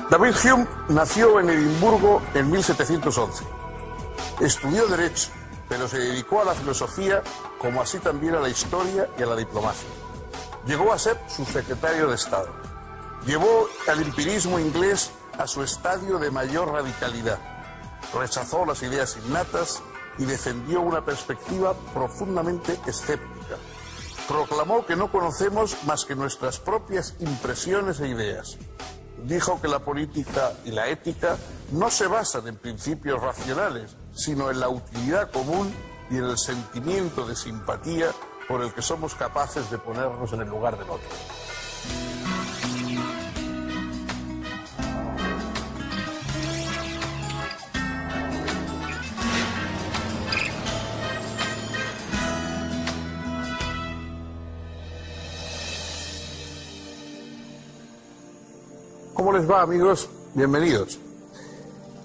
David Hume nació en Edimburgo en 1711. Estudió Derecho, pero se dedicó a la filosofía, como así también a la historia y a la diplomacia. Llegó a ser subsecretario de Estado. Llevó al empirismo inglés a su estadio de mayor radicalidad. Rechazó las ideas innatas y defendió una perspectiva profundamente escéptica. Proclamó que no conocemos más que nuestras propias impresiones e ideas. Dijo que la política y la ética no se basan en principios racionales, sino en la utilidad común y en el sentimiento de simpatía por el que somos capaces de ponernos en el lugar del otro. ¿Cómo les va, amigos? Bienvenidos.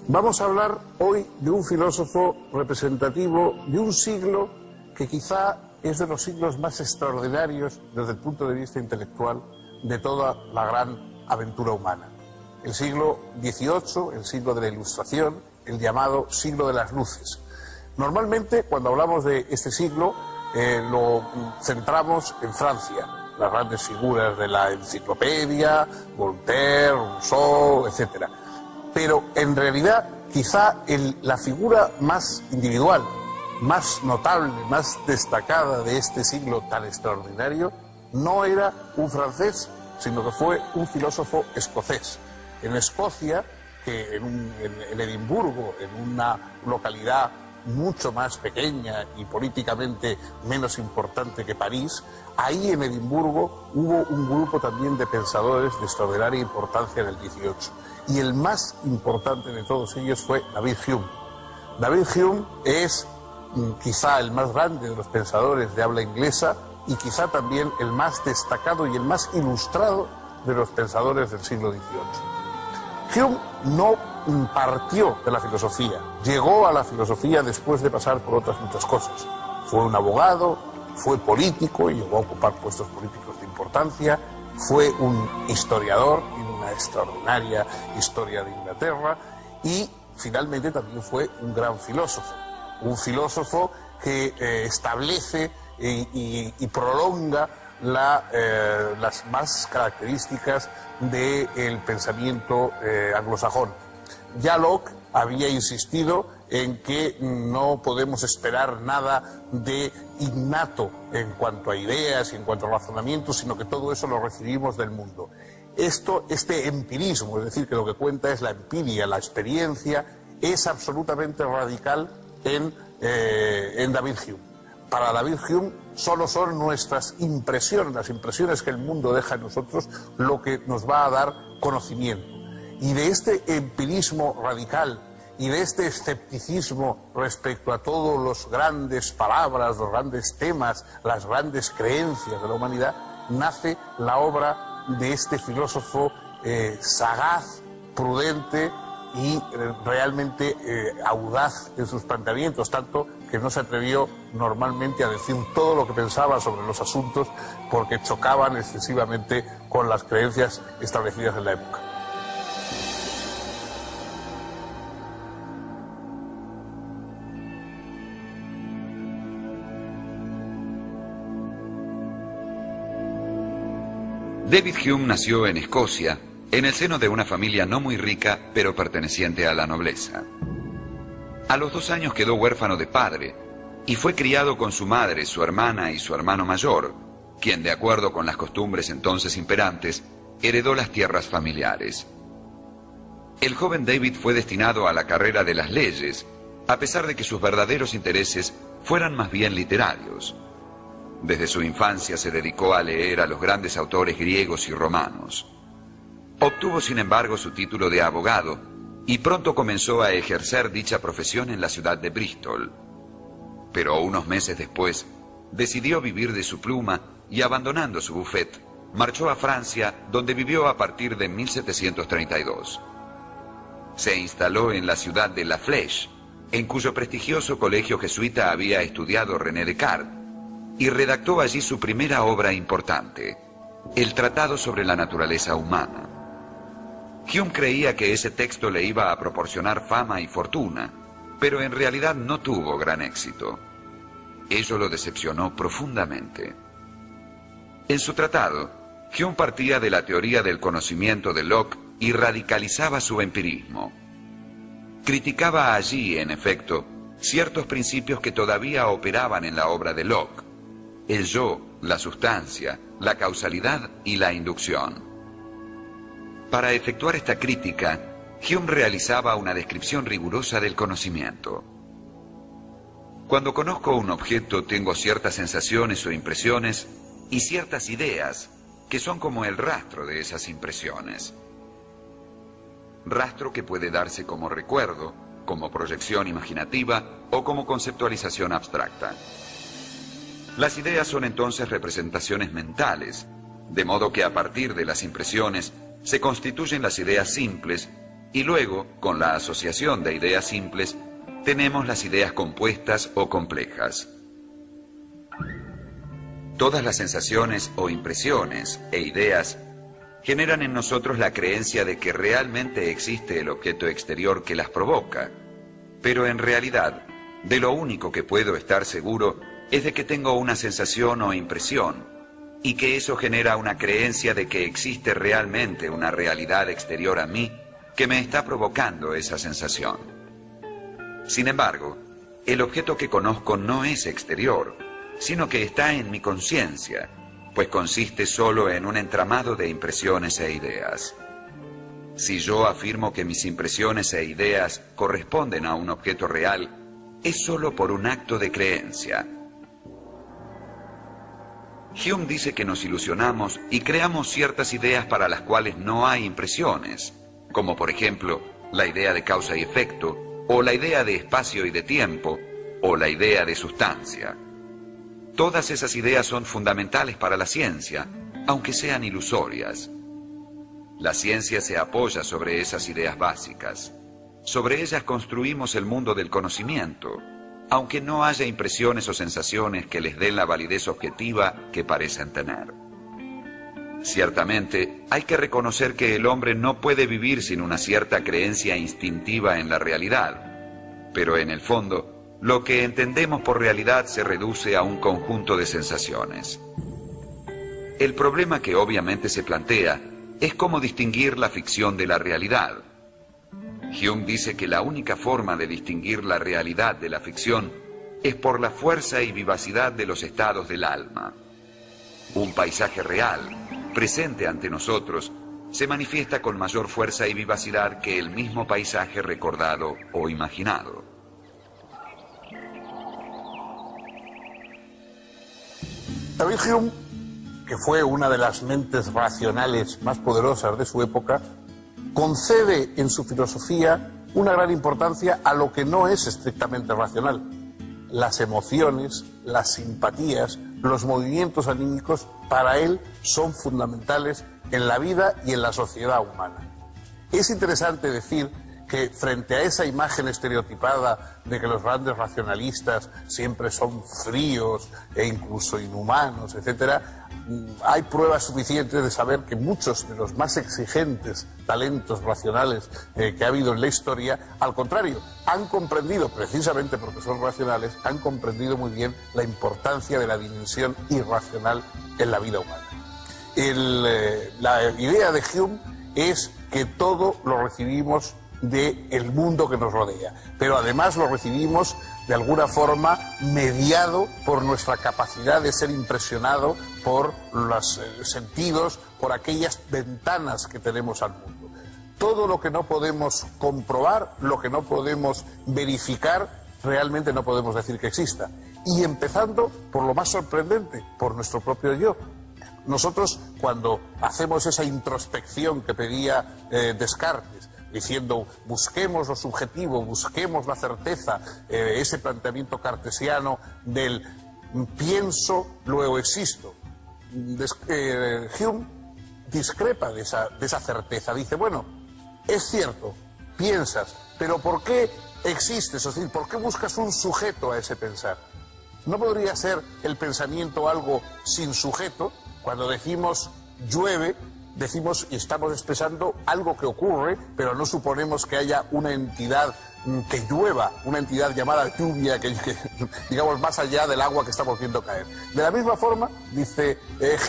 Vamos a hablar hoy de un filósofo representativo de un siglo que quizá es de los siglos más extraordinarios desde el punto de vista intelectual de toda la gran aventura humana. El siglo XVIII, el siglo de la Ilustración, el llamado siglo de las luces. Normalmente, cuando hablamos de este siglo, lo centramos en Francia. Las grandes figuras de la enciclopedia, Voltaire, Rousseau, etc. Pero en realidad quizá la figura más individual, más notable, más destacada de este siglo tan extraordinario no era un francés, sino que fue un filósofo escocés. En Escocia, que en Edimburgo, en una localidad mucho más pequeña y políticamente menos importante que París, ahí en Edimburgo hubo un grupo también de pensadores de extraordinaria importancia en el XVIII. Y el más importante de todos ellos fue David Hume. David Hume es quizá el más grande de los pensadores de habla inglesa y quizá también el más destacado y el más ilustrado de los pensadores del siglo XVIII. Hume no partió de la filosofía, llegó a la filosofía después de pasar por otras muchas cosas. Fue un abogado, fue político y llegó a ocupar puestos políticos de importancia, fue un historiador en una extraordinaria historia de Inglaterra y finalmente también fue un gran filósofo. Un filósofo que establece y prolonga las más características del pensamiento anglosajón. Ya Locke había insistido en que no podemos esperar nada de innato en cuanto a ideas y en cuanto a razonamientos, sino que todo eso lo recibimos del mundo. Este empirismo, es decir, que lo que cuenta es la empiria, la experiencia, es absolutamente radical en David Hume. Para David Hume solo son nuestras impresiones, las impresiones que el mundo deja en nosotros, lo que nos va a dar conocimiento. Y de este empirismo radical y de este escepticismo respecto a todos los grandes palabras, los grandes temas, las grandes creencias de la humanidad, nace la obra de este filósofo sagaz, prudente y realmente audaz en sus planteamientos, tanto que no se atrevió normalmente a decir todo lo que pensaba sobre los asuntos porque chocaban excesivamente con las creencias establecidas en la época. David Hume nació en Escocia, en el seno de una familia no muy rica, pero perteneciente a la nobleza. A los 2 años quedó huérfano de padre y fue criado con su madre, su hermana y su hermano mayor, quien, de acuerdo con las costumbres entonces imperantes, heredó las tierras familiares. El joven David fue destinado a la carrera de las leyes, a pesar de que sus verdaderos intereses fueran más bien literarios. Desde su infancia se dedicó a leer a los grandes autores griegos y romanos. Obtuvo, sin embargo, su título de abogado y pronto comenzó a ejercer dicha profesión en la ciudad de Bristol. Pero unos meses después, decidió vivir de su pluma y, abandonando su bufete, marchó a Francia, donde vivió a partir de 1732. Se instaló en la ciudad de La Flèche, en cuyo prestigioso colegio jesuita había estudiado René Descartes, y redactó allí su primera obra importante, el Tratado sobre la naturaleza humana. Hume creía que ese texto le iba a proporcionar fama y fortuna, pero en realidad no tuvo gran éxito. Ello lo decepcionó profundamente. En su tratado, Hume partía de la teoría del conocimiento de Locke y radicalizaba su empirismo. Criticaba allí, en efecto, ciertos principios que todavía operaban en la obra de Locke: el yo, la sustancia, la causalidad y la inducción. Para efectuar esta crítica, Hume realizaba una descripción rigurosa del conocimiento. Cuando conozco un objeto, tengo ciertas sensaciones o impresiones y ciertas ideas que son como el rastro de esas impresiones. Rastro que puede darse como recuerdo, como proyección imaginativa o como conceptualización abstracta. Las ideas son entonces representaciones mentales, de modo que a partir de las impresiones se constituyen las ideas simples y luego, con la asociación de ideas simples, tenemos las ideas compuestas o complejas. Todas las sensaciones o impresiones e ideas generan en nosotros la creencia de que realmente existe el objeto exterior que las provoca, pero en realidad, de lo único que puedo estar seguro es de que tengo una sensación o impresión, y que eso genera una creencia de que existe realmente una realidad exterior a mí que me está provocando esa sensación. Sin embargo, el objeto que conozco no es exterior, sino que está en mi conciencia, pues consiste solo en un entramado de impresiones e ideas. Si yo afirmo que mis impresiones e ideas corresponden a un objeto real, es solo por un acto de creencia. Hume dice que nos ilusionamos y creamos ciertas ideas para las cuales no hay impresiones, como por ejemplo la idea de causa y efecto, o la idea de espacio y de tiempo, o la idea de sustancia. Todas esas ideas son fundamentales para la ciencia, aunque sean ilusorias. La ciencia se apoya sobre esas ideas básicas. Sobre ellas construimos el mundo del conocimiento, aunque no haya impresiones o sensaciones que les den la validez objetiva que parecen tener. Ciertamente, hay que reconocer que el hombre no puede vivir sin una cierta creencia instintiva en la realidad, pero en el fondo, lo que entendemos por realidad se reduce a un conjunto de sensaciones. El problema que obviamente se plantea es cómo distinguir la ficción de la realidad. Hume dice que la única forma de distinguir la realidad de la ficción es por la fuerza y vivacidad de los estados del alma. Un paisaje real, presente ante nosotros, se manifiesta con mayor fuerza y vivacidad que el mismo paisaje recordado o imaginado. David Hume, que fue una de las mentes racionales más poderosas de su época, concede en su filosofía una gran importancia a lo que no es estrictamente racional. Las emociones, las simpatías, los movimientos anímicos, para él son fundamentales en la vida y en la sociedad humana. Es interesante decir que frente a esa imagen estereotipada de que los grandes racionalistas siempre son fríos e incluso inhumanos, etcétera, hay pruebas suficientes de saber que muchos de los más exigentes talentos racionales que ha habido en la historia, al contrario, han comprendido, precisamente porque son racionales, han comprendido muy bien la importancia de la dimensión irracional en la vida humana. La idea de Hume es que todo lo recibimos del mundo que nos rodea, pero además lo recibimos de alguna forma mediado por nuestra capacidad de ser impresionado por los sentidos, por aquellas ventanas que tenemos al mundo. Todo lo que no podemos comprobar, lo que no podemos verificar, realmente no podemos decir que exista. Y empezando por lo más sorprendente, por nuestro propio yo. Nosotros, cuando hacemos esa introspección que pedía Descartes, diciendo busquemos lo subjetivo, busquemos la certeza, ese planteamiento cartesiano del pienso, luego existo. Hume discrepa de esa certeza, dice, bueno, es cierto, piensas, pero ¿por qué existes? Es decir, ¿por qué buscas un sujeto a ese pensar? ¿No podría ser el pensamiento algo sin sujeto? Cuando decimos llueve, decimos y estamos expresando algo que ocurre, pero no suponemos que haya una entidad que llueva, una entidad llamada lluvia, que digamos más allá del agua que estamos viendo caer. De la misma forma, dice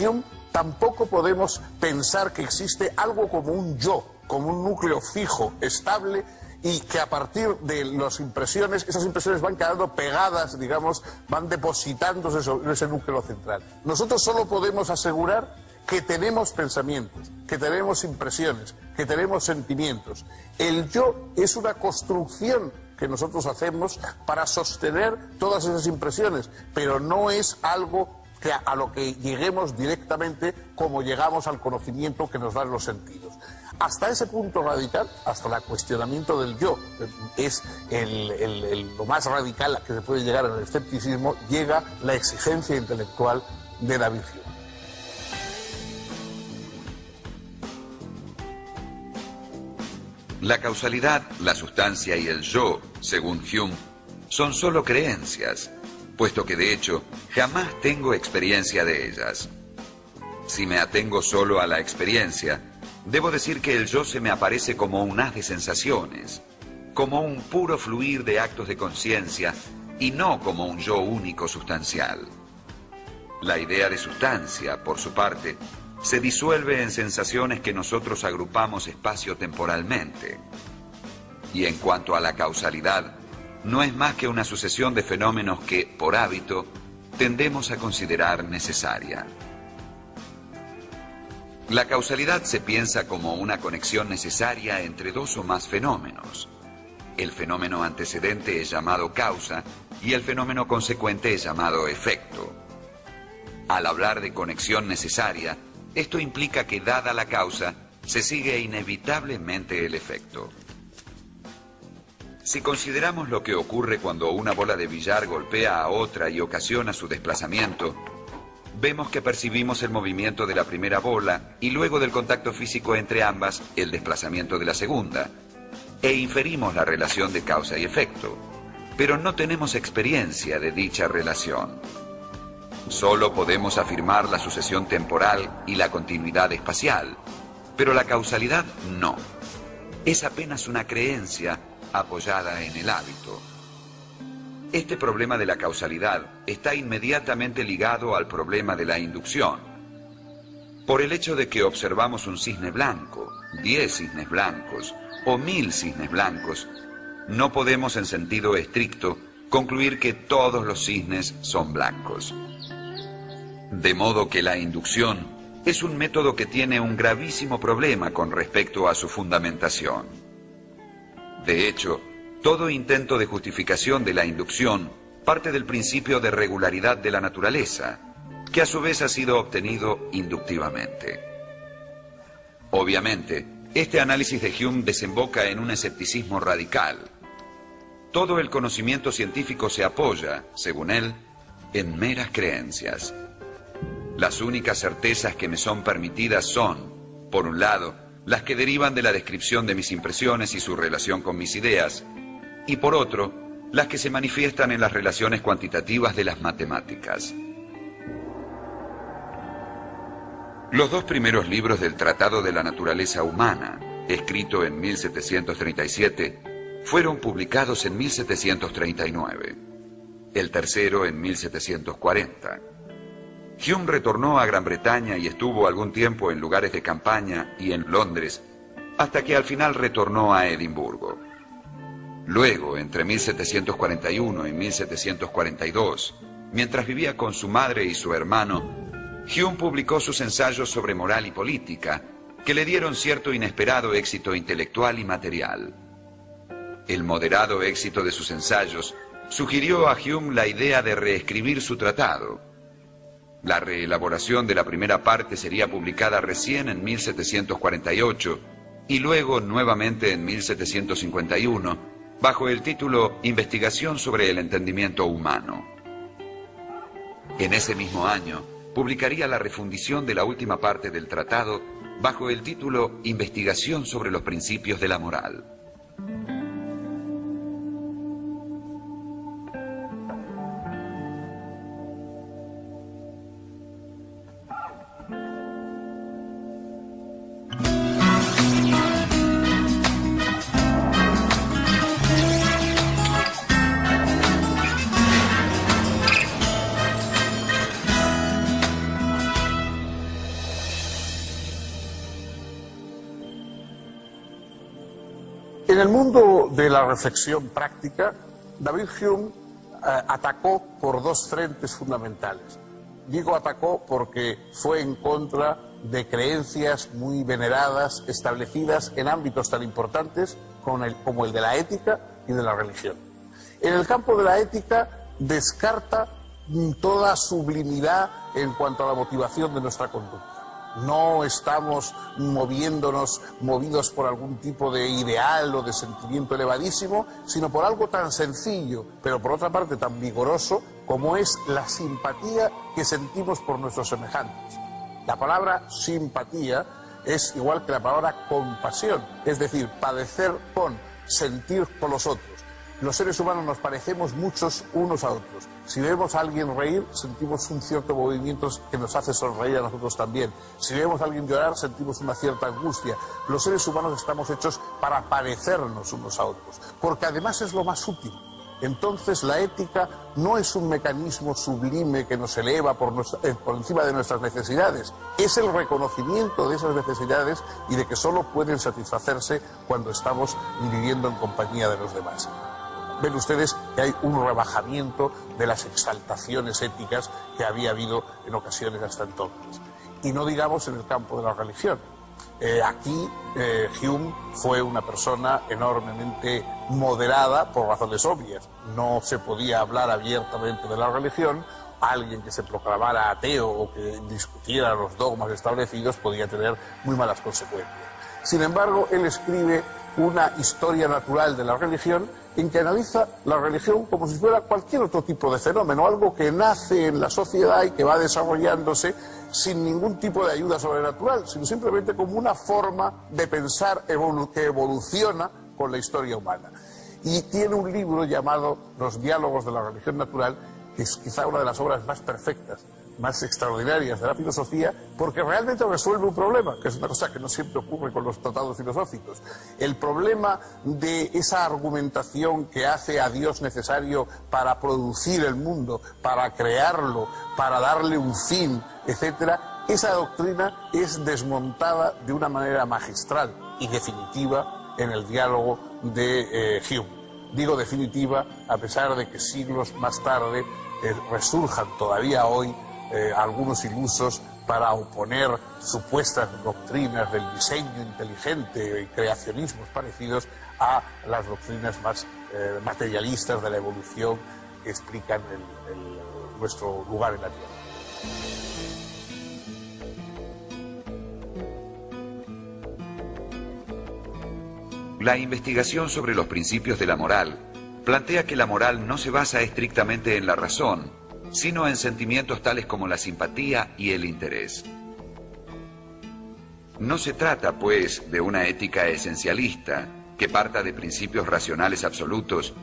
Hume, tampoco podemos pensar que existe algo como un yo, como un núcleo fijo, estable, y que a partir de las impresiones, esas impresiones van quedando pegadas, digamos, van depositándose sobre ese núcleo central. Nosotros solo podemos asegurar que tenemos pensamientos, que tenemos impresiones, que tenemos sentimientos. El yo es una construcción que nosotros hacemos para sostener todas esas impresiones, pero no es algo que a lo que lleguemos directamente como llegamos al conocimiento que nos dan los sentidos. Hasta ese punto radical, hasta el cuestionamiento del yo, es lo más radical que se puede llegar en el escepticismo, llega la exigencia intelectual de David Hume. La causalidad, la sustancia y el yo, según Hume, son solo creencias, puesto que de hecho jamás tengo experiencia de ellas. Si me atengo solo a la experiencia, debo decir que el yo se me aparece como un haz de sensaciones, como un puro fluir de actos de conciencia y no como un yo único sustancial. La idea de sustancia, por su parte, se disuelve en sensaciones que nosotros agrupamos espacio-temporalmente. Y en cuanto a la causalidad, no es más que una sucesión de fenómenos que, por hábito, tendemos a considerar necesaria. La causalidad se piensa como una conexión necesaria entre dos o más fenómenos. El fenómeno antecedente es llamado causa y el fenómeno consecuente es llamado efecto. Al hablar de conexión necesaria, esto implica que, dada la causa, se sigue inevitablemente el efecto. Si consideramos lo que ocurre cuando una bola de billar golpea a otra y ocasiona su desplazamiento, vemos que percibimos el movimiento de la primera bola y luego del contacto físico entre ambas, el desplazamiento de la segunda, e inferimos la relación de causa y efecto, pero no tenemos experiencia de dicha relación. Solo podemos afirmar la sucesión temporal y la continuidad espacial, pero la causalidad no. Es apenas una creencia apoyada en el hábito. Este problema de la causalidad está inmediatamente ligado al problema de la inducción. Por el hecho de que observamos un cisne blanco, 10 cisnes blancos o 1000 cisnes blancos, no podemos en sentido estricto concluir que todos los cisnes son blancos. De modo que la inducción es un método que tiene un gravísimo problema con respecto a su fundamentación. De hecho, todo intento de justificación de la inducción parte del principio de regularidad de la naturaleza, que a su vez ha sido obtenido inductivamente. Obviamente, este análisis de Hume desemboca en un escepticismo radical. Todo el conocimiento científico se apoya, según él, en meras creencias. Las únicas certezas que me son permitidas son, por un lado, las que derivan de la descripción de mis impresiones y su relación con mis ideas, y por otro, las que se manifiestan en las relaciones cuantitativas de las matemáticas. Los dos primeros libros del Tratado de la Naturaleza Humana, escrito en 1737, fueron publicados en 1739, el tercero en 1740. Hume retornó a Gran Bretaña y estuvo algún tiempo en lugares de campaña y en Londres, hasta que al final retornó a Edimburgo. Luego, entre 1741 y 1742, mientras vivía con su madre y su hermano, Hume publicó sus ensayos sobre moral y política, que le dieron cierto inesperado éxito intelectual y material. El moderado éxito de sus ensayos sugirió a Hume la idea de reescribir su tratado. La reelaboración de la primera parte sería publicada recién en 1748 y luego nuevamente en 1751, bajo el título Investigación sobre el entendimiento humano. En ese mismo año, publicaría la refundición de la última parte del tratado bajo el título Investigación sobre los principios de la moral. En el mundo de la reflexión práctica, David Hume atacó por dos frentes fundamentales. Digo atacó porque fue en contra de creencias muy veneradas, establecidas en ámbitos tan importantes como el de la ética y de la religión. En el campo de la ética descarta toda sublimidad en cuanto a la motivación de nuestra conducta. No estamos movidos por algún tipo de ideal o de sentimiento elevadísimo, sino por algo tan sencillo, pero por otra parte tan vigoroso, como es la simpatía que sentimos por nuestros semejantes. La palabra simpatía es igual que la palabra compasión, es decir, padecer con, sentir con los otros. Los seres humanos nos parecemos muchos unos a otros. Si vemos a alguien reír, sentimos un cierto movimiento que nos hace sonreír a nosotros también. Si vemos a alguien llorar, sentimos una cierta angustia. Los seres humanos estamos hechos para parecernos unos a otros, porque además es lo más útil. Entonces la ética no es un mecanismo sublime que nos eleva por encima de nuestras necesidades. Es el reconocimiento de esas necesidades y de que solo pueden satisfacerse cuando estamos viviendo en compañía de los demás. Ven ustedes que hay un rebajamiento de las exaltaciones éticas que había habido en ocasiones hasta entonces. Y no digamos en el campo de la religión. Aquí Hume fue una persona enormemente moderada por razones obvias. No se podía hablar abiertamente de la religión. Alguien que se proclamara ateo o que discutiera los dogmas establecidos podía tener muy malas consecuencias. Sin embargo, él escribe una historia natural de la religión en que analiza la religión como si fuera cualquier otro tipo de fenómeno, algo que nace en la sociedad y que va desarrollándose sin ningún tipo de ayuda sobrenatural, sino simplemente como una forma de pensar que evoluciona con la historia humana. Y tiene un libro llamado Los diálogos de la religión natural, que es quizá una de las obras más perfectas, más extraordinarias de la filosofía, porque realmente resuelve un problema, que es una cosa que no siempre ocurre con los tratados filosóficos. El problema de esa argumentación que hace a Dios necesario para producir el mundo, para crearlo, para darle un fin, etcétera, esa doctrina es desmontada de una manera magistral y definitiva en el diálogo de Hume. Digo definitiva a pesar de que siglos más tarde resurjan todavía hoy algunos ilusos para oponer supuestas doctrinas del diseño inteligente y creacionismos parecidos a las doctrinas más materialistas de la evolución que explican nuestro lugar en la Tierra. La investigación sobre los principios de la moral plantea que la moral no se basa estrictamente en la razón, sino en sentimientos tales como la simpatía y el interés. No se trata, pues, de una ética esencialista que parta de principios racionales absolutos,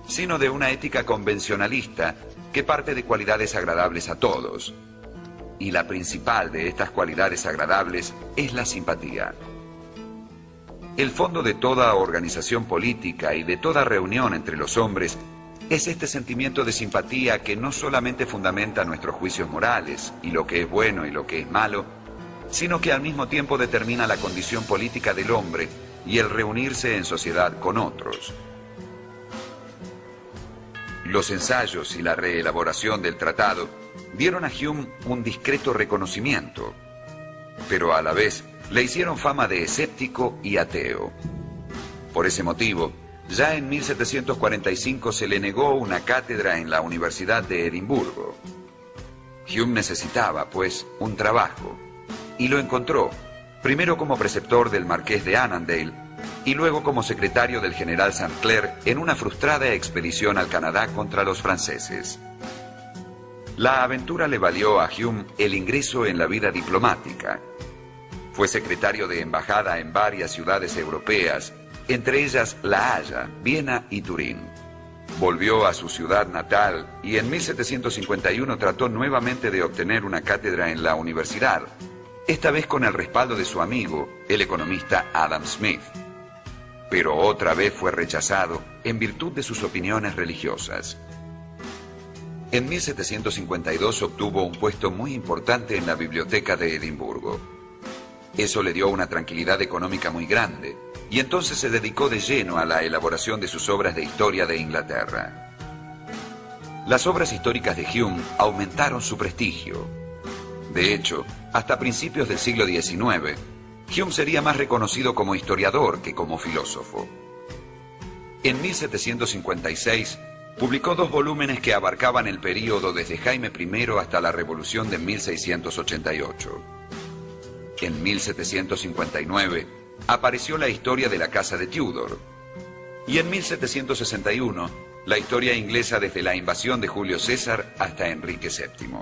sino de una ética convencionalista que parte de cualidades agradables a todos. Y la principal de estas cualidades agradables es la simpatía. El fondo de toda organización política y de toda reunión entre los hombres es este sentimiento de simpatía que no solamente fundamenta nuestros juicios morales y lo que es bueno y lo que es malo, sino que al mismo tiempo determina la condición política del hombre y el reunirse en sociedad con otros. Los ensayos y la reelaboración del tratado dieron a Hume un discreto reconocimiento, pero a la vez le hicieron fama de escéptico y ateo. Por ese motivo, ya en 1745 se le negó una cátedra en la Universidad de Edimburgo. Hume necesitaba, pues, un trabajo, y lo encontró, primero como preceptor del marqués de Annandale, y luego como secretario del general St. Clair en una frustrada expedición al Canadá contra los franceses. La aventura le valió a Hume el ingreso en la vida diplomática. Fue secretario de embajada en varias ciudades europeas, entre ellas La Haya, Viena y Turín. Volvió a su ciudad natal y en 1751 trató nuevamente de obtener una cátedra en la universidad, esta vez con el respaldo de su amigo, el economista Adam Smith. Pero otra vez fue rechazado en virtud de sus opiniones religiosas. En 1752 obtuvo un puesto muy importante en la biblioteca de Edimburgo. Eso le dio una tranquilidad económica muy grande y entonces se dedicó de lleno a la elaboración de sus obras de historia de Inglaterra. Las obras históricas de Hume aumentaron su prestigio. De hecho, hasta principios del siglo XIX, Hume sería más reconocido como historiador que como filósofo. En 1756, publicó 2 volúmenes que abarcaban el período desde Jaime I hasta la Revolución de 1688. En 1759, apareció la historia de la Casa de Tudor. Y en 1761, la historia inglesa desde la invasión de Julio César hasta Enrique VII.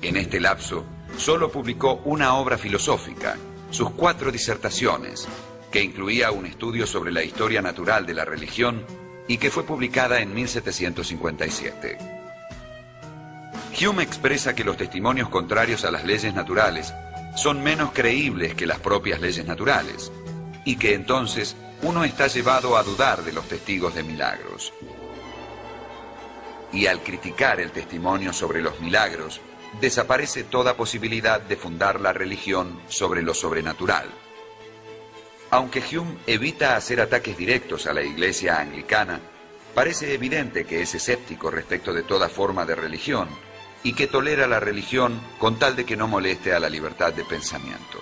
En este lapso, solo publicó una obra filosófica, sus 4 disertaciones, que incluía un estudio sobre la historia natural de la religión y que fue publicada en 1757. Hume expresa que los testimonios contrarios a las leyes naturales son menos creíbles que las propias leyes naturales, y que entonces uno está llevado a dudar de los testigos de milagros. Y al criticar el testimonio sobre los milagros, desaparece toda posibilidad de fundar la religión sobre lo sobrenatural. Aunque Hume evita hacer ataques directos a la Iglesia anglicana, parece evidente que es escéptico respecto de toda forma de religión y que tolera la religión con tal de que no moleste a la libertad de pensamiento.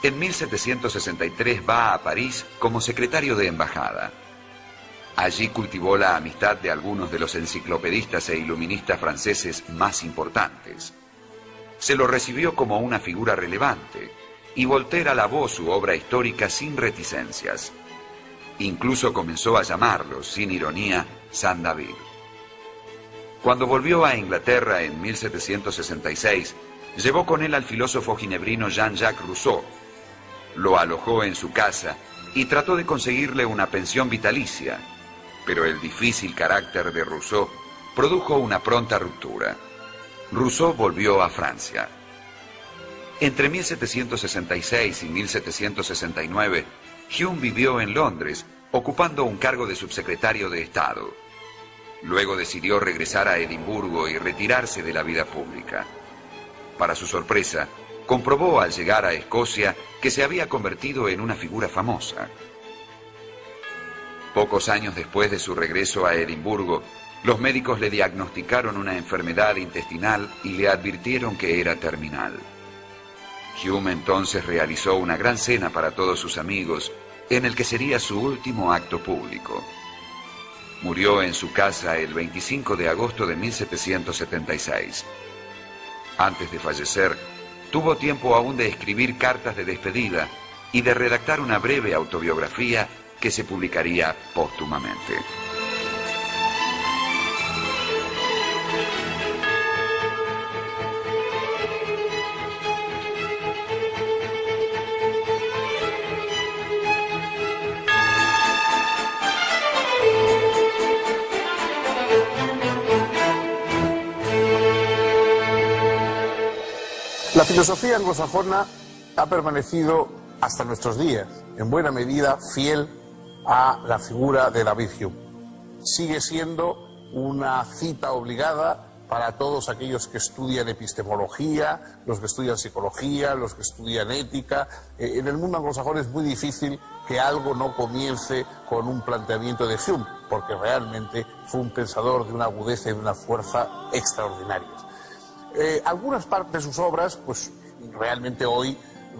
En 1763 va a París como secretario de embajada. Allí cultivó la amistad de algunos de los enciclopedistas e iluministas franceses más importantes. Se lo recibió como una figura relevante, y Voltaire alabó su obra histórica sin reticencias. Incluso comenzó a llamarlo, sin ironía, Saint David. Cuando volvió a Inglaterra en 1766, llevó con él al filósofo ginebrino Jean-Jacques Rousseau. Lo alojó en su casa y trató de conseguirle una pensión vitalicia, pero el difícil carácter de Rousseau produjo una pronta ruptura. Rousseau volvió a Francia. Entre 1766 y 1769, Hume vivió en Londres, ocupando un cargo de subsecretario de Estado. Luego decidió regresar a Edimburgo y retirarse de la vida pública. Para su sorpresa, comprobó al llegar a Escocia que se había convertido en una figura famosa. Pocos años después de su regreso a Edimburgo, los médicos le diagnosticaron una enfermedad intestinal y le advirtieron que era terminal. Hume entonces realizó una gran cena para todos sus amigos, en el que sería su último acto público. Murió en su casa el 25 de agosto de 1776. Antes de fallecer, tuvo tiempo aún de escribir cartas de despedida y de redactar una breve autobiografía que se publicaría póstumamente. La filosofía anglosajona ha permanecido hasta nuestros días, en buena medida, fiel a la figura de David Hume. Sigue siendo una cita obligada para todos aquellos que estudian epistemología, los que estudian psicología, los que estudian ética. En el mundo anglosajón es muy difícil que algo no comience con un planteamiento de Hume, porque realmente fue un pensador de una agudeza y de una fuerza extraordinarias. Algunas partes de sus obras, pues realmente hoy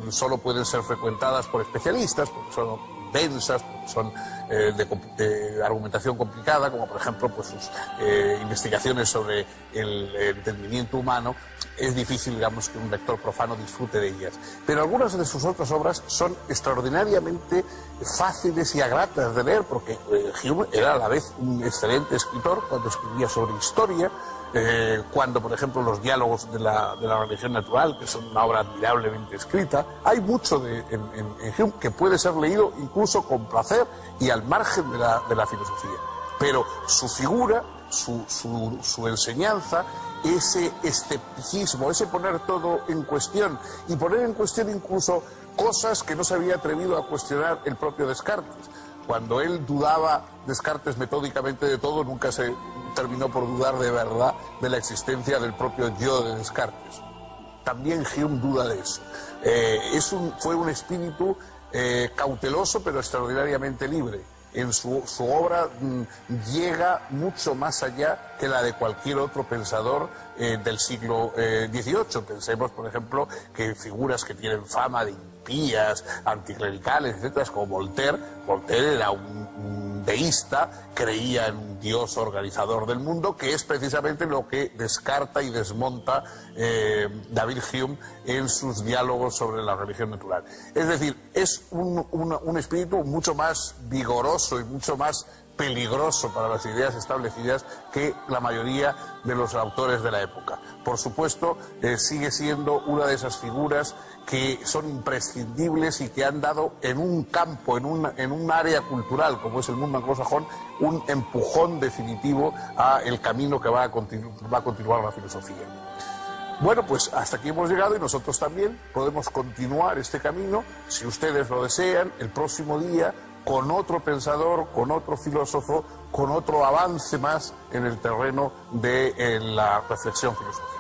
solo pueden ser frecuentadas por especialistas, porque son densas, porque son de argumentación complicada, como por ejemplo pues sus investigaciones sobre el entendimiento humano. Es difícil, digamos, que un lector profano disfrute de ellas. Pero algunas de sus otras obras son extraordinariamente fáciles y gratas de leer, porque Hume era a la vez un excelente escritor cuando escribía sobre historia, cuando, por ejemplo, los diálogos de la religión natural, que son una obra admirablemente escrita. Hay mucho en Hume que puede ser leído incluso con placer y al margen de la filosofía. Pero su figura, su enseñanza, ese escepticismo, ese poner todo en cuestión, y poner en cuestión incluso cosas que no se había atrevido a cuestionar el propio Descartes. Cuando él dudaba, Descartes, metódicamente de todo, nunca se terminó por dudar de verdad de la existencia del propio yo de Descartes. también Hume duda de eso. Fue un espíritu cauteloso pero extraordinariamente libre. En su obra llega mucho más allá que la de cualquier otro pensador del siglo XVIII. Pensemos, por ejemplo, que figuras que tienen fama de impías, anticlericales, etcétera, como Voltaire. Voltaire era un deísta, creía en un Dios organizador del mundo, que es precisamente lo que descarta y desmonta David Hume en sus diálogos sobre la religión natural. Es decir, es un espíritu mucho más vigoroso y mucho más peligroso para las ideas establecidas que la mayoría de los autores de la época. Por supuesto, sigue siendo una de esas figuras que son imprescindibles y que han dado en un campo, en un área cultural como es el mundo anglosajón, un empujón definitivo a el camino que va a continuar la filosofía. Bueno, pues hasta aquí hemos llegado y nosotros también podemos continuar este camino, si ustedes lo desean, el próximo día, con otro pensador, con otro filósofo, con otro avance más en el terreno de la reflexión filosófica.